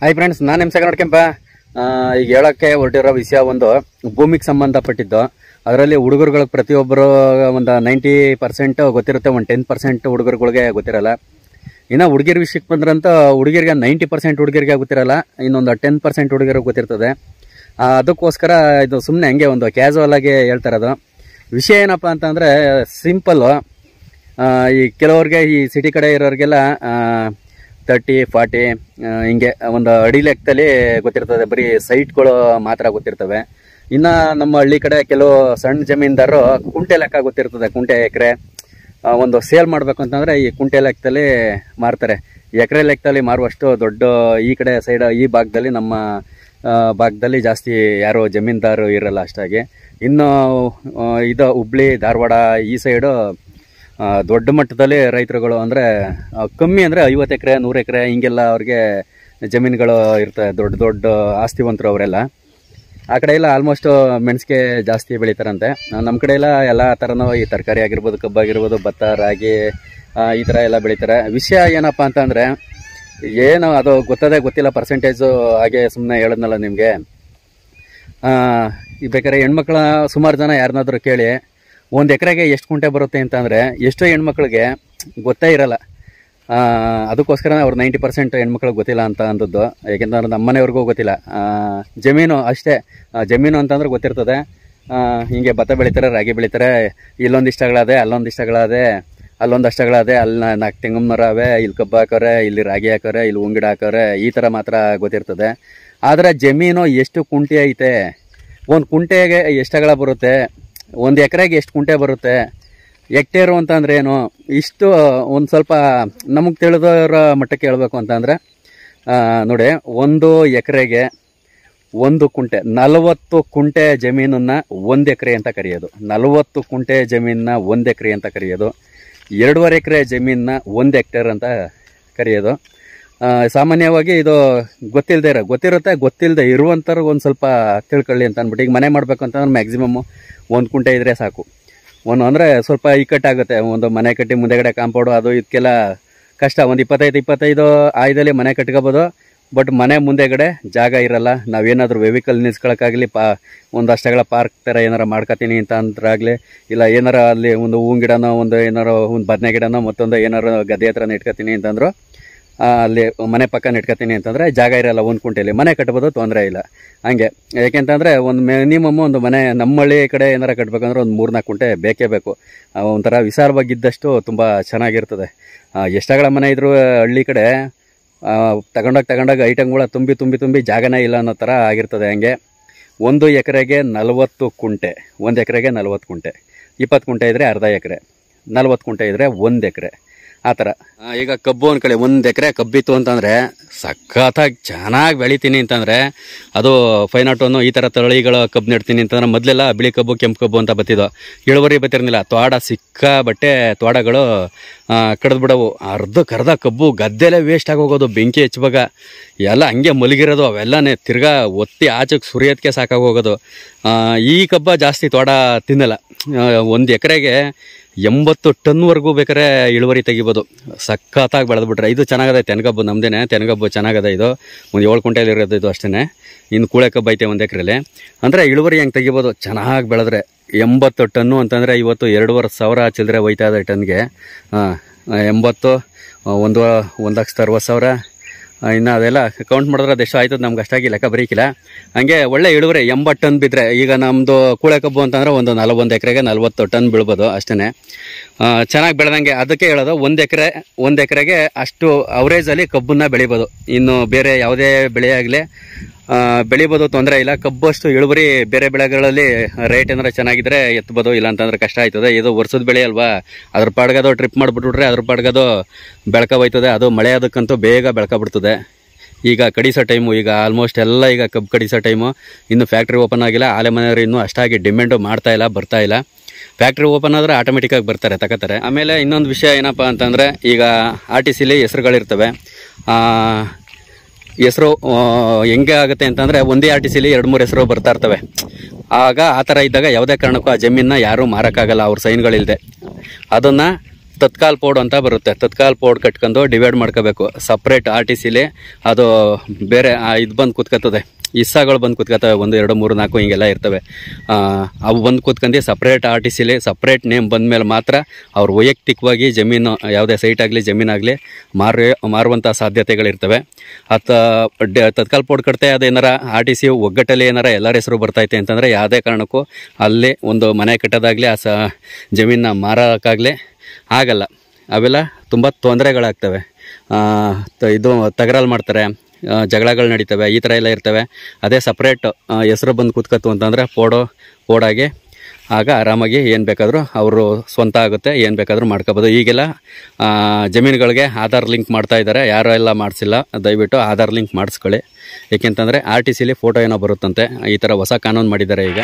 Hi friends, ನಾನು ನಿಮ್ ನೋಡ್ಕೆಂಪ ಈಗ ಹೇಳಕ್ಕೆ ಹೊರಟಿರೋ ವಿಷಯ ಒಂದು ಭೂಮಿಗೆ ಸಂಬಂಧಪಟ್ಟಿದ್ದು. ಅದರಲ್ಲಿ ಹುಡುಗರುಗಳಿಗೆ ಪ್ರತಿಯೊಬ್ಬರು ಒಂದು 90% ಗೊತ್ತಿರುತ್ತೆ, ಒಂದು 10% ಹುಡುಗರುಗಳಿಗೆ ಗೊತ್ತಿರಲ್ಲ. ಇನ್ನು ಹುಡುಗಿರ ವಿಷಯಕ್ಕೆ ಬಂದ್ರಂತ ಹುಡುಗಿರಿಗೆ 90% ಹುಡುಗಿರಿಗೆ ಗೊತ್ತಿರಲ್ಲ, ಇನ್ನೊಂದು 10% ಹುಡುಗರಿಗೆ ಗೊತ್ತಿರ್ತದೆ. ಅದಕ್ಕೋಸ್ಕರ ಇದು ಸುಮ್ಮನೆ ಹಂಗೆ ಒಂದು ಕ್ಯಾಸುವಲ್ ಆಗಿ ಹೇಳ್ತಾರದು. ವಿಷಯ ಏನಪ್ಪ ಅಂತಂದರೆ ಸಿಂಪಲ್ಲು. ಈ ಕೆಲವ್ರಿಗೆ ಈ ಸಿಟಿ ಕಡೆ ಇರೋರಿಗೆಲ್ಲ 30-40 ಹಿಂಗೆ ಒಂದು ಅಡಿ ಲೆಕ್ಕದಲ್ಲಿ ಗೊತ್ತಿರ್ತದೆ, ಬರೀ ಸೈಟ್ಗಳು ಮಾತ್ರ ಗೊತ್ತಿರ್ತವೆ. ಇನ್ನು ನಮ್ಮ ಹಳ್ಳಿ ಕಡೆ ಕೆಲವು ಸಣ್ಣ ಜಮೀನ್ದಾರರು ಕುಂಟೆ ಲೆಕ್ಕ ಗೊತ್ತಿರ್ತದೆ. ಕುಂಟೆ ಎಕರೆ ಒಂದು ಸೇಲ್ ಮಾಡಬೇಕು ಅಂತಂದರೆ ಈ ಕುಂಟೆ ಲೆಕ್ಕದಲ್ಲಿ ಮಾರ್ತಾರೆ. ಎಕರೆ ಲೆಕ್ಕದಲ್ಲಿ ಮಾರುವಷ್ಟು ದೊಡ್ಡ ಈ ಕಡೆ ಸೈಡ್ ಈ ಭಾಗದಲ್ಲಿ ನಮ್ಮ ಭಾಗದಲ್ಲಿ ಜಾಸ್ತಿ ಯಾರು ಜಮೀನ್ದಾರು ಇರಲ್ಲ ಅಷ್ಟಾಗಿ. ಇನ್ನು ಇದು ಹುಬ್ಳಿ ಧಾರವಾಡ ಈ ಸೈಡು ದೊಡ್ಡ ಮಟ್ಟದಲ್ಲಿ ರೈತರುಗಳು ಅಂದರೆ ಕಮ್ಮಿ ಅಂದರೆ 50 ಎಕರೆ 100 ಎಕರೆ ಹಿಂಗೆಲ್ಲ ಅವ್ರಿಗೆ ಜಮೀನುಗಳು ಇರ್ತವೆ. ದೊಡ್ಡ ದೊಡ್ಡ ಆಸ್ತಿವಂತರು ಅವರೆಲ್ಲ. ಆ ಕಡೆ ಎಲ್ಲ ಆಲ್ಮೋಸ್ಟ್ ಮೆಣಸಿಗೆ ಜಾಸ್ತಿ ಬೆಳೀತಾರಂತೆ. ನಮ್ಮ ಕಡೆ ಎಲ್ಲ ಥರನೂ ಈ ತರಕಾರಿ ಆಗಿರ್ಬೋದು, ಕಬ್ಬಾಗಿರ್ಬೋದು, ಭತ್ತ, ರಾಗಿ ಈ ಥರ ಎಲ್ಲ ಬೆಳೀತಾರೆ. ವಿಷಯ ಏನಪ್ಪ ಅಂತಂದರೆ ಏನು ಅದು ಗೊತ್ತಿಲ್ಲ ಪರ್ಸೆಂಟೇಜು. ಹಾಗೆ ಸುಮ್ಮನೆ ಹೇಳಿದ್ನಲ್ಲ ನಿಮಗೆ. ಬೇಕಾದ್ರೆ ಹೆಣ್ಮಕ್ಳ ಸುಮಾರು ಜನ ಯಾರನ್ನಾದ್ರೂ ಕೇಳಿ ಒಂದು ಎಕರೆಗೆ ಎಷ್ಟು ಕುಂಟೆ ಬರುತ್ತೆ ಅಂತಂದರೆ ಎಷ್ಟೋ ಹೆಣ್ಮಕ್ಳಿಗೆ ಗೊತ್ತೇ ಇರಲ್ಲ. ಅದಕ್ಕೋಸ್ಕರ ಅವ್ರು 90% ಹೆಣ್ಮಕ್ಳಿಗೆ ಗೊತ್ತಿಲ್ಲ ಅಂತ ಅಂದದ್ದು. ಯಾಕೆಂತಂದ್ರೆ ನಮ್ಮ ಮನೆಯವ್ರಿಗೂ ಗೊತ್ತಿಲ್ಲ. ಜಮೀನು ಅಷ್ಟೇ, ಜಮೀನು ಅಂತಂದ್ರೆ ಗೊತ್ತಿರ್ತದೆ. ಹಿಂಗೆ ಭತ್ತ ಬೆಳೀತಾರೆ, ರಾಗಿ ಬೆಳೀತಾರೆ, ಇಲ್ಲೊಂದಿಷ್ಟಗಳದೆ, ಅಲ್ಲೊಂದಿಷ್ಟಗಳದೆ, ಅಲ್ಲೊಂದಷ್ಟಗಳದೆ, ಅಲ್ಲಿ 4 ತೆಂಗಿನ ಮರ ಅವೆ, ಇಲ್ಲಿ ಕಬ್ಬು ಹಾಕೋರೆ, ಇಲ್ಲಿ ರಾಗಿ ಹಾಕೋರೆ, ಇಲ್ಲಿ ಹೂಂಗಿಡ ಹಾಕೋರೆ, ಈ ಥರ ಮಾತ್ರ ಗೊತ್ತಿರ್ತದೆ. ಆದರೆ ಜಮೀನು ಎಷ್ಟು ಕುಂಟೆ ಐತೆ, ಒಂದು ಕುಂಟೆಗೆ ಎಷ್ಟಗಳ ಬರುತ್ತೆ, ಒಂದು ಎಕರೆಗೆ ಎಷ್ಟು ಕುಂಟೆ ಬರುತ್ತೆ, ಹೆಕ್ಟೇರು ಅಂತಂದ್ರೆ ಏನು, ಇಷ್ಟು ಒಂದು ಸ್ವಲ್ಪ ನಮಗೆ ತಿಳಿದೋರ ಮಟ್ಟಕ್ಕೆ ಹೇಳ್ಬೇಕು ಅಂತಂದರೆ ನೋಡಿ, 1 ಎಕರೆಗೆ 1 ಕುಂಟೆ 40 ಕುಂಟೆ ಜಮೀನನ್ನು 1 ಎಕರೆ ಅಂತ ಕರೆಯೋದು. 40 ಕುಂಟೆ ಜಮೀನನ್ನ 1 ಎಕರೆ ಅಂತ ಕರೆಯೋದು. 2.5 ಎಕರೆ ಜಮೀನನ್ನ 1 ಹೆಕ್ಟೇರ್ ಅಂತ ಕರೆಯೋದು. ಸಾಮಾನ್ಯವಾಗಿ ಇದು ಗೊತ್ತಿಲ್ಲದೆ ಇರುವಂಥವ್ರಿಗೆ ಒಂದು ಸ್ವಲ್ಪ ತಿಳ್ಕೊಳ್ಳಿ ಅಂತ ಅಂದ್ಬಿಟ್ಟು. ಈಗ ಮನೆ ಮಾಡಬೇಕು ಅಂತಂದ್ರೆ ಮ್ಯಾಕ್ಸಿಮಮ್ 1 ಕುಂಟೆ ಇದ್ರೆ ಸಾಕು. ಅಂದರೆ ಸ್ವಲ್ಪ ಇಕ್ಕಟ್ಟಾಗುತ್ತೆ. ಒಂದು ಮನೆ ಕಟ್ಟಿ ಮುಂದೆಗಡೆ ಕಾಂಪೌಂಡು ಅದು ಇದಕ್ಕೆಲ್ಲ ಕಷ್ಟ. ಒಂದು 25 ಆಯ್ದಲ್ಲಿ ಮನೆ ಕಟ್ಕೋಬೋದು. ಬಟ್ ಮನೆ ಮುಂದೆಗಡೆ ಜಾಗ ಇರಲ್ಲ. ನಾವೇನಾದರೂ ವೆಹಿಕಲ್ ನಿಲ್ಸ್ಕೊಳಕ್ಕಾಗಲಿ, ಒಂದು ಅಷ್ಟಗಳ ಪಾರ್ಕ್ ಥರ ಏನಾರು ಮಾಡ್ಕೊತೀನಿ ಅಂತ ಅಂದ್ರಾಗಲಿ, ಇಲ್ಲ ಏನಾರ ಅಲ್ಲಿ ಒಂದು ಹೂವಿನ ಗಿಡನೋ, ಒಂದು ಏನಾರು ಒಂದು ಬದನೆ ಗಿಡನೋ, ಮತ್ತೊಂದು ಏನಾರು ಗದ್ದೆ ಹತ್ರ ನೆಟ್ಕೊತೀನಿ ಅಂತಂದ್ರು, ಅಲ್ಲಿ ಮನೆ ಪಕ್ಕ ನೆಟ್ಕೊತೀನಿ ಅಂತಂದರೆ ಜಾಗ ಇರಲ್ಲ. 1 ಕುಂಟೆಯಲ್ಲಿ ಮನೆ ಕಟ್ಬೋದು, ತೊಂದರೆ ಇಲ್ಲ. ಹಂಗೆ ಯಾಕೆಂತಂದರೆ ಒಂದು ಮಿನಿಮಮ್ ಒಂದು ಮನೆ ನಮ್ಮ ಹಳ್ಳಿ ಕಡೆ ಏನಾರು ಕಟ್ಬೇಕಂದ್ರೆ ಒಂದು 3-4 ಕುಂಟೆ ಬೇಕೇ ಬೇಕು. ಒಂಥರ ವಿಶಾಲವಾಗಿದ್ದಷ್ಟು ತುಂಬ ಚೆನ್ನಾಗಿರ್ತದೆ. ಎಷ್ಟಗಳ ಮನೆ ಇದ್ರೂ ಹಳ್ಳಿ ಕಡೆ ತಗೊಂಡೋಗಿ ಐಟಮ್ಗಳ ತುಂಬಿ ಜಾಗನೇ ಇಲ್ಲ ಅನ್ನೋ ಥರ ಆಗಿರ್ತದೆ. ಹಂಗೆ 1 ಎಕರೆಗೆ 40 ಕುಂಟೆ, 1 ಎಕರೆಗೆ 40 ಕುಂಟೆ, 20 ಕುಂಟೆ ಇದ್ದರೆ ಅರ್ಧ ಎಕರೆ, 40 ಕುಂಟೆ ಇದ್ದರೆ 1 ಎಕರೆ, ಆ ಥರ. ಈಗ ಕಬ್ಬು ಅಂದ್ಕೊಳ್ಳಿ, 1 ಎಕರೆ ಕಬ್ಬಿತ್ತು ಅಂತಂದರೆ ಸಖತ್ತಾಗಿ ಚೆನ್ನಾಗಿ ಬೆಳಿತೀನಿ ಅಂತಂದರೆ ಅದು 501 ಈ ಥರ ತಳಿಗಳ ಕಬ್ಬು ನೆಡ್ತೀನಿ ಅಂತಂದ್ರೆ ಮೊದಲೆಲ್ಲ ಬಿಳಿ ಕಬ್ಬು, ಕೆಂಪು ಕಬ್ಬು ಅಂತ ಬತ್ತಿದ್ದು. ಇಳುವರಿ ಬತ್ತಿರಲಿಲ್ಲ. ತ್ವಾಡ ಸಿಕ್ಕಾಬಟ್ಟೆ ತ್ವಾಡಗಳು ಕಡ್ದು ಬಿಡವು. ಅರ್ಧ ಕಬ್ಬು ಗದ್ದೆಲೆ ವೇಸ್ಟ್ ಆಗೋಗೋದು. ಬೆಂಕಿ ಹೆಚ್ಚುವಾಗ ಎಲ್ಲ ಹಂಗೆ ಮಲಗಿರೋದು. ಅವೆಲ್ಲನೇ ತಿರ್ಗಾ ಒತ್ತಿ ಆಚೆಗೆ ಸುರಿಯೋದಕ್ಕೆ ಸಾಕಾಗೋಗೋದು. ಈ ಕಬ್ಬ ಜಾಸ್ತಿ ತ್ವಾಡ ತಿನ್ನಲ್ಲ. 1 ಎಕರೆಗೆ 80 ಟನ್ವರೆಗೂ ಬೇಕಾದ್ರೆ ಇಳುವರಿ ತೆಗಿಬೋದು. ಸಖತ್ತಾಗಿ ಬೆಳೆದ್ಬಿಟ್ರೆ. ಇದು ಚೆನ್ನಾಗದೆ ತೆನಗಬ್ಬು, ನಮ್ಮದೇನೆ ತೆನಗಬ್ಬು ಚೆನ್ನಾಗದೆ. ಇದು ಒಂದು 7 ಕುಂಟೆಯಲ್ಲಿ ಇರೋದು ಇದು ಅಷ್ಟೇ. ಇನ್ನು ಕೂಳೆ ಕಬ್ಬು ಐತೆ 1 ಎಕರೆಲಿ. ಅಂದರೆ ಇಳುವರಿ ಹೆಂಗೆ ತೆಗಿಬೋದು ಚೆನ್ನಾಗಿ ಬೆಳೆದ್ರೆ. 80 ಟನ್ನು ಅಂತಂದರೆ ಇವತ್ತು 2,500 ಚಿಲ್ಲರೆ ಹೋಯ್ತಾ ಇದೆ ಟನ್ಗೆ. 80 1,60,000. ಇನ್ನು ಅದೆಲ್ಲ ಕೌಂಟ್ ಮಾಡಿದ್ರೆ ಅದೆಷ್ಟು ಆಯ್ತದೆ ನಮ್ಗೆ ಅಷ್ಟಾಗಿ ಲೆಕ್ಕ ಬರೀಕಿಲ್ಲ. ಹಂಗೆ ಒಳ್ಳೆ ಇಳುವರಿ 80 ಟನ್ ಬಿದ್ದರೆ, ಈಗ ನಮ್ಮದು ಕೂಳೆ ಕಬ್ಬು ಅಂತಂದರೆ ಒಂದು 1 ಎಕರೆಗೆ 40 ಟನ್ ಬೀಳ್ಬೋದು ಅಷ್ಟೇ. ಚೆನ್ನಾಗಿ ಬೆಳೆದಂಗೆ. ಅದಕ್ಕೆ ಹೇಳೋದು 1 ಎಕರೆಗೆ ಅಷ್ಟು ಅವರೇಜಲ್ಲಿ ಕಬ್ಬನ್ನ ಬೆಳಿಬೋದು. ಇನ್ನು ಬೇರೆ ಯಾವುದೇ ಬೆಳೆ ಆಗಲಿ ಬೆಳಿಬೋದು, ತೊಂದರೆ ಇಲ್ಲ. ಕಬ್ಬು ಅಷ್ಟು ಇಳುವರಿ ಬೇರೆ ಬೆಳೆಗಳಲ್ಲಿ ರೇಟ್ ಏನಾರ ಚೆನ್ನಾಗಿದ್ರೆ ಎತ್ಬೋದು, ಇಲ್ಲ ಅಂತಂದ್ರೆ ಕಷ್ಟ ಆಯ್ತದೆ. ಇದು ವರ್ಷದ ಬೆಳೆ ಅಲ್ವಾ, ಅದ್ರ ಪಾಡ್ಗದು ಟ್ರಿಪ್ ಮಾಡಿಬಿಟ್ಬಿಟ್ರೆ ಅದ್ರ ಪಾಡ್ಗದು ಬೆಳ್ಕೊಬೋಯ್ತದೆ. ಅದು ಮಳೆ ಅದಕ್ಕಂತೂ ಬೇಗ ಬೆಳ್ಕೊಬಿಡ್ತದೆ. ಈಗ ಕಡಿಸೋ ಟೈಮು, ಈಗ ಆಲ್ಮೋಸ್ಟ್ ಎಲ್ಲ ಈಗ ಕಬ್ಬು ಕಡಿಸೋ ಟೈಮು. ಇನ್ನು ಫ್ಯಾಕ್ಟ್ರಿ ಓಪನ್ ಆಗಿಲ್ಲ. ಆಲೆ ಮನೆಯವರು ಇನ್ನೂ ಅಷ್ಟಾಗಿ ಡಿಮ್ಯಾಂಡು ಬರ್ತಾ ಇಲ್ಲ. ಫ್ಯಾಕ್ಟ್ರಿ ಓಪನ್ ಆದರೆ ಆಟೋಮೆಟಿಕ್ಕಾಗಿ ಬರ್ತಾರೆ, ತಗೋತಾರೆ. ಆಮೇಲೆ ಇನ್ನೊಂದು ವಿಷಯ ಏನಪ್ಪ ಅಂತಂದರೆ, ಈಗ RTCಲಿ ಹೆಸರುಗಳಿರ್ತವೆ. ಹೆಸರು ಹೆಂಗೆ ಆಗುತ್ತೆ ಅಂತಂದರೆ, ಒಂದೇ RTCಲಿ 2-3 ಹೆಸರು ಬರ್ತಾ ಇರ್ತವೆ. ಆಗ ಆ ಥರ ಇದ್ದಾಗ ಯಾವುದೇ ಕಾರಣಕ್ಕೂ ಆ ಜಮೀನನ್ನ ಯಾರೂ ಮಾರೋಕ್ಕಾಗಲ್ಲ ಅವ್ರ ಸೈನ್ಗಳಿಲ್ಲದೆ. ಅದನ್ನು ತತ್ಕಾಲ್ ಪೋಡ್ ಅಂತ ಬರುತ್ತೆ. ತತ್ಕಾಲ್ ಪೋಡ್ ಕಟ್ಕೊಂಡು ಡಿವೈಡ್ ಮಾಡ್ಕೋಬೇಕು. ಸಪ್ರೇಟ್ RTCಲಿ ಅದು ಬೇರೆ ಇದು ಬಂದು ಕೂತ್ಕೊತದೆ, ಇಸ್ಸಾಗಳು ಬಂದು ಕೂತ್ಕೊತವೆ, 1 2 3 4 ಹಿಂಗೆಲ್ಲ ಇರ್ತವೆ. ಅವು ಬಂದು ಕೂತ್ಕೊಂಡು ಸಪ್ರೇಟ್ RTCಲಿ ಸಪ್ರೇಟ್ ನೇಮ್ ಬಂದಮೇಲೆ ಮಾತ್ರ ಅವ್ರು ವೈಯಕ್ತಿಕವಾಗಿ ಜಮೀನು, ಯಾವುದೇ ಸೈಟ್ ಆಗಲಿ ಜಮೀನಾಗಲಿ ಮಾರುವಂಥ ಸಾಧ್ಯತೆಗಳಿರ್ತವೆ. ತತ್ಕಾಲ್ ಪೋಡ್ ಕಟ್ತೆ ಅದೇನಾರ RTC ಒಗ್ಗಟ್ಟಲ್ಲಿ ಏನಾರ ಎಲ್ಲರ ಹೆಸರು ಬರ್ತೈತೆ ಅಂತಂದರೆ ಯಾವುದೇ ಕಾರಣಕ್ಕೂ ಅಲ್ಲಿ ಒಂದು ಮನೆ ಕಟ್ಟೋದಾಗಲಿ ಜಮೀನನ್ನ ಮಾರೋಕ್ಕಾಗಲಿ ಆಗಲ್ಲ. ಅವೆಲ್ಲ ತುಂಬ ತೊಂದರೆಗಳಾಗ್ತವೆ. ಇದು ತಗರಾಲ್ ಮಾಡ್ತಾರೆ, ಜಗಳಗಳು ನಡೀತವೆ, ಈ ಥರ ಎಲ್ಲ ಇರ್ತವೆ. ಅದೇ ಸಪ್ರೇಟ್ ಹೆಸರು ಬಂದು ಕೂತ್ಕತ್ತು ಅಂತಂದರೆ ಪೋಡಾಗಿ ಆಗ ಆರಾಮಾಗಿ ಏನು ಬೇಕಾದರೂ ಅವರು ಸ್ವಂತ ಆಗುತ್ತೆ, ಏನು ಬೇಕಾದರೂ ಮಾಡ್ಕೋಬೋದು. ಈಗೆಲ್ಲ ಜಮೀನುಗಳಿಗೆ ಆಧಾರ್ ಲಿಂಕ್ ಮಾಡ್ತಾ ಇದ್ದಾರೆ. ಯಾರು ಎಲ್ಲ ಮಾಡಿಸಿಲ್ಲ, ದಯವಿಟ್ಟು ಆಧಾರ್ ಲಿಂಕ್ ಮಾಡಿಸ್ಕೊಳ್ಳಿ. ಏಕೆಂತಂದರೆ RTCಲಿ ಫೋಟೋ ಏನೋ ಬರುತ್ತಂತೆ. ಈ ಥರ ಹೊಸ ಕಾನೂನು ಮಾಡಿದ್ದಾರೆ ಈಗ.